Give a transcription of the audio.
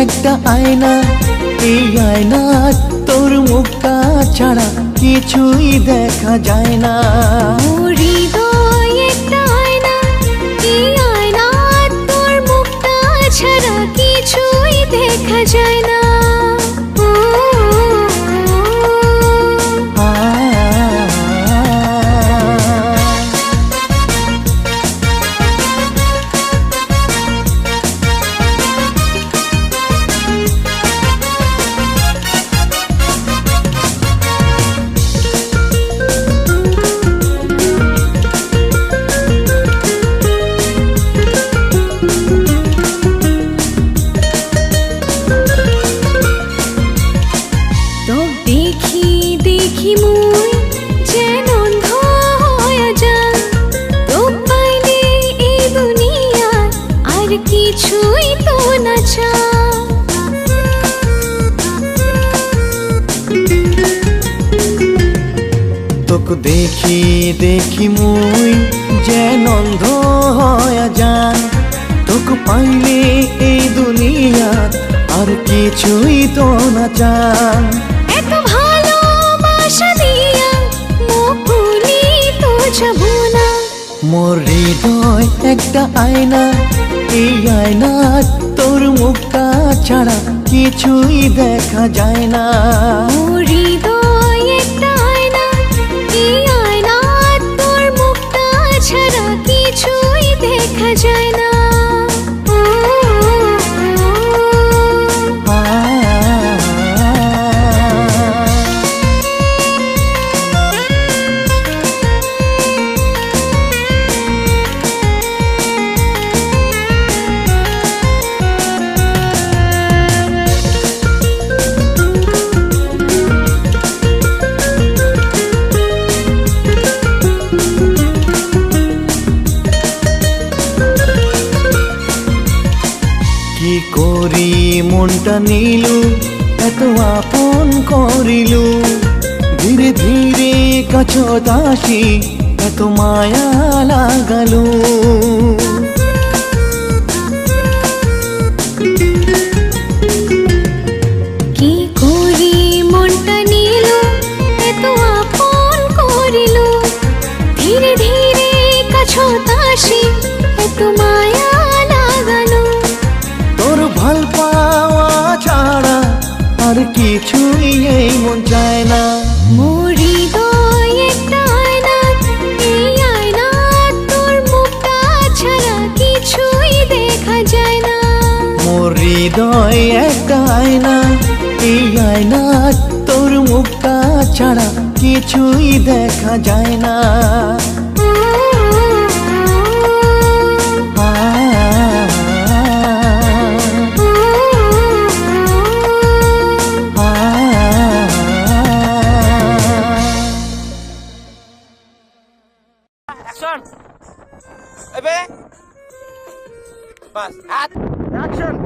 একটা আয়না, এই আয়না তোর মুখটা ছাড়া কিছুই দেখা যায় না। হৃদয় একটা আয়না, এই আয়না তোর মুখটা ছাড়া কিছুই দেখা যায় না। কিছুই তো না তোকে দেখি দেখি মুই যেন অন্ধ হয়ে যান, তোকে পাইলে এই দুনিয়া আর কিছুই তো না চান। এত ভালোবাসা দিয়া মুকুলি তো যাব না। মোর হৃদয় একটা আয়না, এই আয়না তোর মুখটা ছাড়া কিছুই দেখা যায় না। হৃদয় একটা আয়না, এই আয়না তোর মুখটা ছাড়া কিছুই দেখা যায় না। কি করি মনটা নিলু এত আপন করিলু, ধীরে ধীরে কাছত আসি এত মায়া লাগালু। কি করি মনটা নিল এত আপন করিল, ধীরে ধীরে কাছত আসি এত মায়া লাগালো। তোর ভাল পাওয়া ছাড়া আর কিছুই এই মন চায় না। মোর হৃদয় একটা আয়না, এই আয়না তোর মুখটা ছাড়া কিছুই দেখা যায় না। মোর হৃদয় একটা আয়না, এই আয়না তোর মুখটা ছাড়া কিছুই দেখা যায় না। Action! Ebe! Bas, at! Action!